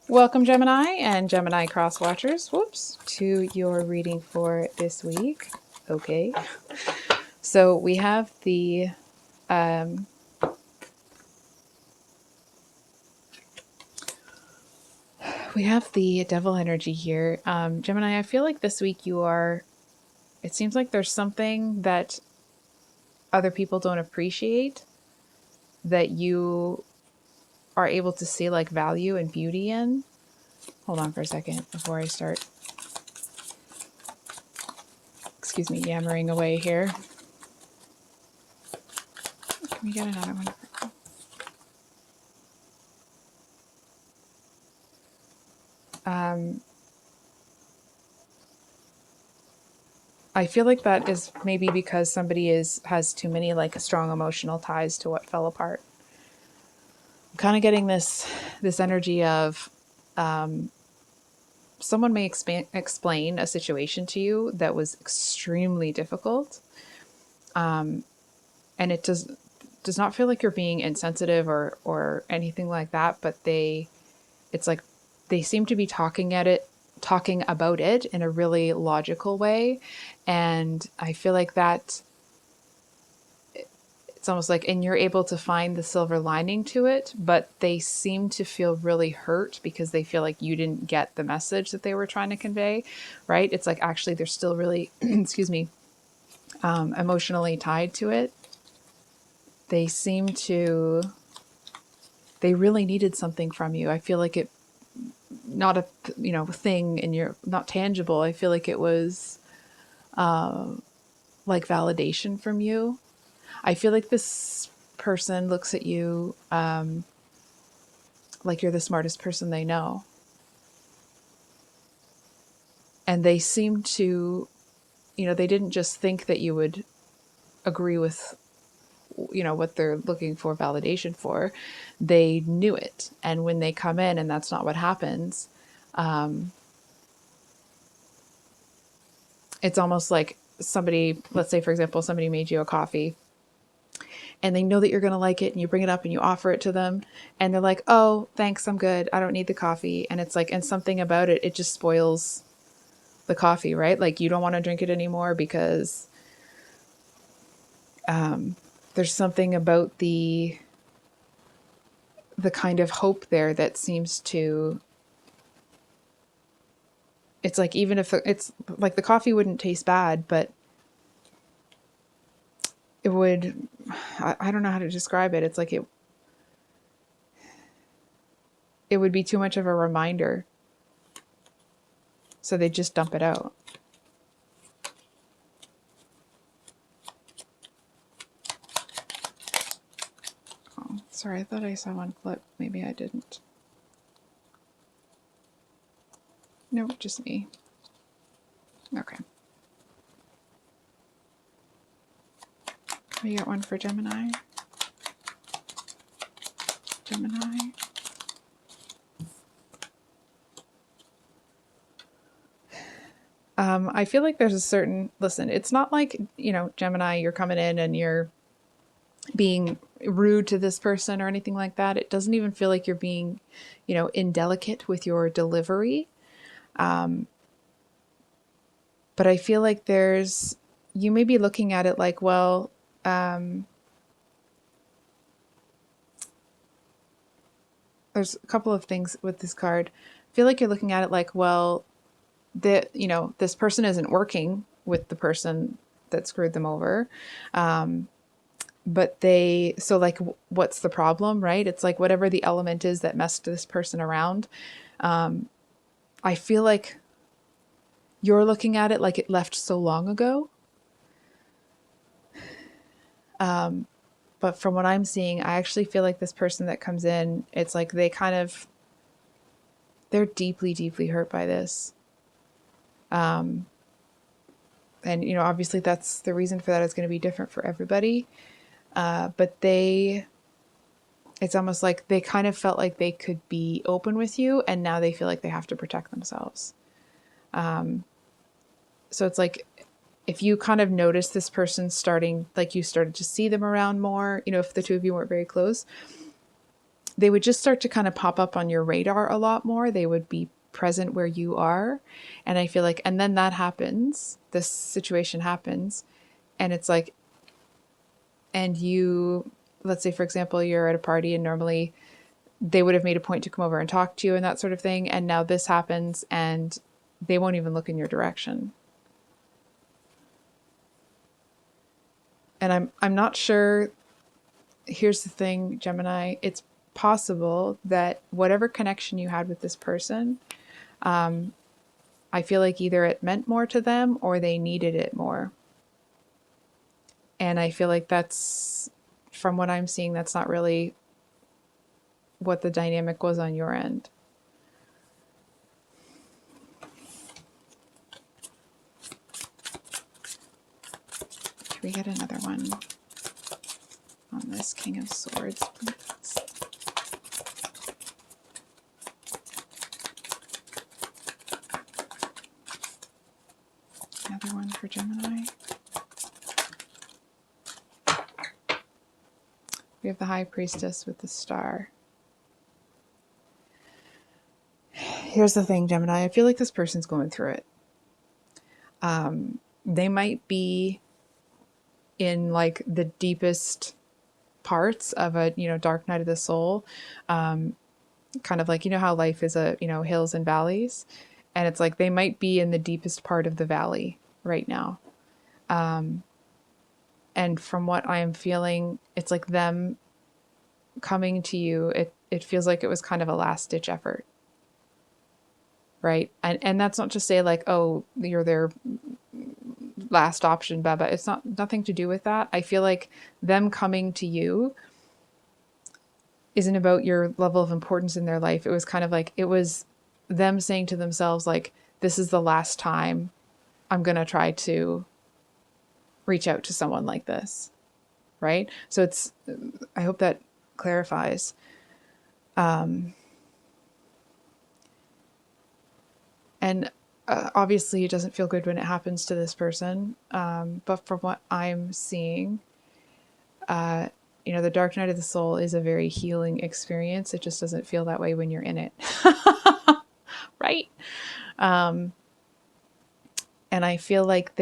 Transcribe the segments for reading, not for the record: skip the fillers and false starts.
Welcome, Gemini and Gemini cross watchers, whoops, to your reading for this week. Okay. So we have the devil energy here. Gemini, I feel like this week it seems like there's something that other people don't appreciate that you are able to see like value and beauty in. Hold on for a second before I start. Excuse me, yammering away here. Can we get another one? I feel like that is maybe because somebody has too many like strong emotional ties to what fell apart. I'm kind of getting this energy of someone may explain a situation to you that was extremely difficult, and it does not feel like you're being insensitive or anything like that. But it's like they seem to be talking about it in a really logical way, and I feel like that it's almost like, and you're able to find the silver lining to it, but they seem to feel really hurt because they feel like you didn't get the message that they were trying to convey, right? It's like actually they're still really, excuse me, emotionally tied to it. They seem to, they really needed something from you. I feel like it, not a thing, and you're not tangible. I feel like it was like validation from you. I feel like this person looks at you like you're the smartest person they know. And they seem to, they didn't just think that you would agree with, what they're looking for validation for. They knew it. And when they come in and that's not what happens, it's almost like somebody, let's say, for example, somebody made you a coffee and they know that you're going to like it, and you bring it up and you offer it to them and they're like, oh, thanks, I'm good, I don't need the coffee. And it's like, and something about it, it just spoils the coffee, right? Like you don't want to drink it anymore because there's something about the kind of hope there that seems to, it's like, even if it's like the coffee wouldn't taste bad, but it would, I don't know how to describe it. It's like it would be too much of a reminder. So they just dump it out. Oh, sorry, I thought I saw one flip. Maybe I didn't. Nope, just me. Okay. We got one for Gemini. Gemini. I feel like there's a certain, listen, it's not like, Gemini, you're coming in and you're being rude to this person or anything like that. It doesn't even feel like you're being, indelicate with your delivery. But I feel like you may be looking at it like, well, there's a couple of things with this card. I feel like you're looking at it like, well, this person isn't working with the person that screwed them over. But so like, what's the problem, right? It's like whatever the element is that messed this person around. I feel like you're looking at it like it left so long ago. But from what I'm seeing, I actually feel like this person that comes in, it's like they're deeply, deeply hurt by this. And, obviously that's the reason for that is going to be different for everybody. But it's almost like they kind of felt like they could be open with you, and now they feel like they have to protect themselves. So it's like, if you kind of notice this person starting, like you started to see them around more, if the two of you weren't very close, they would just start to kind of pop up on your radar a lot more. They would be present where you are. And I feel like, and then that happens, this situation happens, and it's like, and you, let's say, for example, you're at a party and normally they would have made a point to come over and talk to you and that sort of thing. And now this happens and they won't even look in your direction. And I'm not sure. Here's the thing, Gemini, it's possible that whatever connection you had with this person, I feel like either it meant more to them or they needed it more. And I feel like that's, from what I'm seeing, that's not really what the dynamic was on your end. Can we get another one on this King of Swords, please? Another one for Gemini. We have the High Priestess with the star. Here's the thing, Gemini. I feel like this person's going through it. They might be in like the deepest parts of a, dark night of the soul. Kind of like, how life is hills and valleys. And it's like they might be in the deepest part of the valley right now. And from what I am feeling, it's like them coming to you. It feels like it was kind of a last ditch effort. Right. And that's not to say like, oh, you're their last option, Baba. It's nothing to do with that. I feel like them coming to you isn't about your level of importance in their life. It was kind of like, it was them saying to themselves, like, this is the last time I'm going to try to reach out to someone like this. Right. So I hope that clarifies. And obviously it doesn't feel good when it happens to this person. But from what I'm seeing, the dark night of the soul is a very healing experience. It just doesn't feel that way when you're in it. Right. And I feel like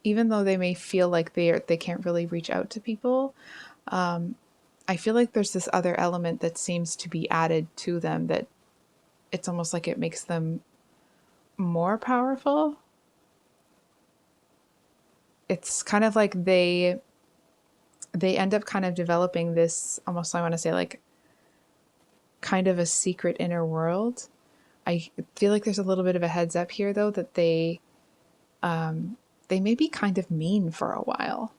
even though they may feel like they can't really reach out to people, I feel like there's this other element that seems to be added to them, that it's almost like it makes them more powerful. It's kind of like they end up kind of developing this, almost, I want to say, like kind of a secret inner world. I feel like there's a little bit of a heads up here, though, that they may be kind of mean for a while.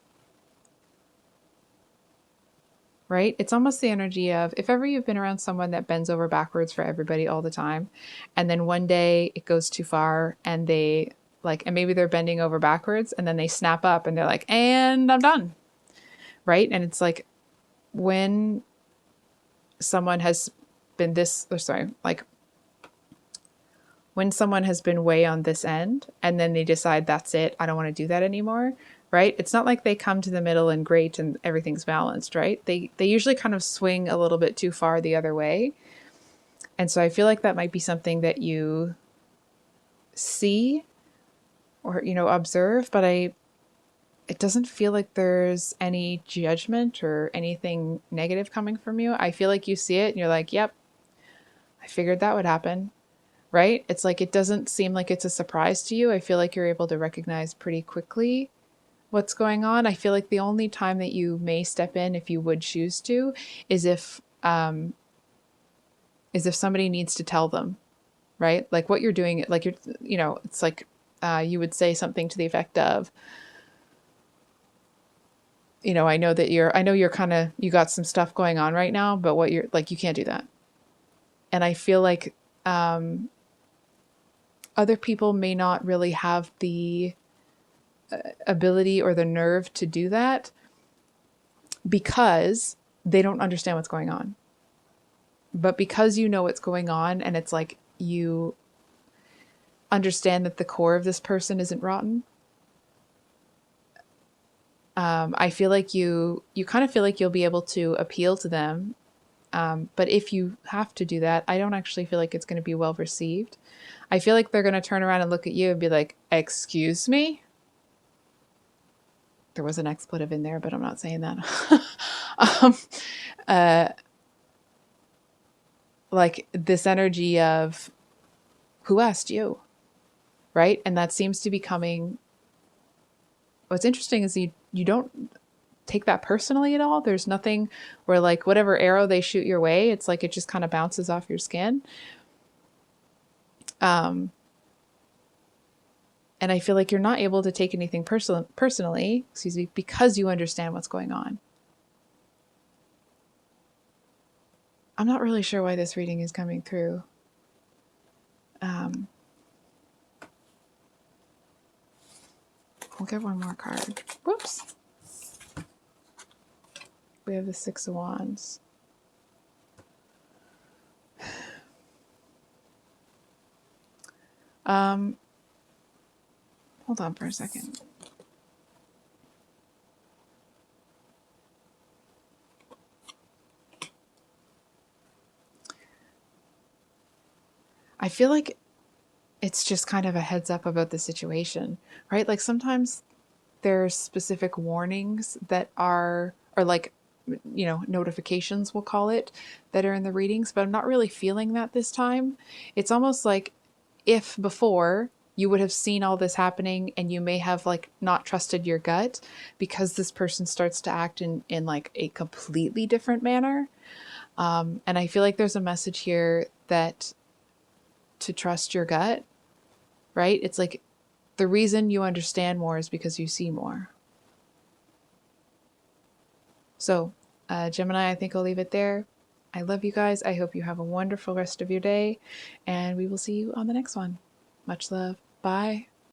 Right? It's almost the energy of, if ever you've been around someone that bends over backwards for everybody all the time, and then one day it goes too far and and maybe they're bending over backwards and then they snap up and they're like, and I'm done. Right? And it's like when someone has been when someone has been way on this end and then they decide, that's it, I don't want to do that anymore. Right? It's not like they come to the middle and great and everything's balanced, right? They usually kind of swing a little bit too far the other way. And so I feel like that might be something that you see or, observe, but it doesn't feel like there's any judgment or anything negative coming from you. I feel like you see it and you're like, yep, I figured that would happen. Right? It's like, it doesn't seem like it's a surprise to you. I feel like you're able to recognize pretty quickly what's going on. I feel like the only time that you may step in, if you would choose to, is if somebody needs to tell them, right? Like what you're doing, like it's like you would say something to the effect of, I know you got some stuff going on right now, but what you're like, you can't do that. And I feel like other people may not really have the ability or the nerve to do that because they don't understand what's going on. But because you know what's going on, and it's like you understand that the core of this person isn't rotten, I feel like you kind of feel like you'll be able to appeal to them. But if you have to do that, I don't actually feel like it's going to be well received. I feel like they're going to turn around and look at you and be like, "Excuse me?" There was an expletive in there, but I'm not saying that. um, uh, like this energy of, who asked you? Right? And that seems to be coming. What's interesting is you don't take that personally at all. There's nothing where like whatever arrow they shoot your way, it's like it just kind of bounces off your skin. Um, and I feel like you're not able to take anything personally, excuse me, because you understand what's going on. I'm not really sure why this reading is coming through. We'll get one more card. Whoops. We have the Six of Wands. Hold on for a second. I feel like it's just kind of a heads up about the situation, right? Like sometimes there's specific warnings that are, or like, you know, notifications, we'll call it, that are in the readings, but I'm not really feeling that this time. It's almost like if before you would have seen all this happening and you may have like not trusted your gut because this person starts to act in like a completely different manner. And I feel like there's a message here that to trust your gut, right? It's like the reason you understand more is because you see more. So, Gemini, I think I'll leave it there. I love you guys. I hope you have a wonderful rest of your day, and we will see you on the next one. Much love. Bye.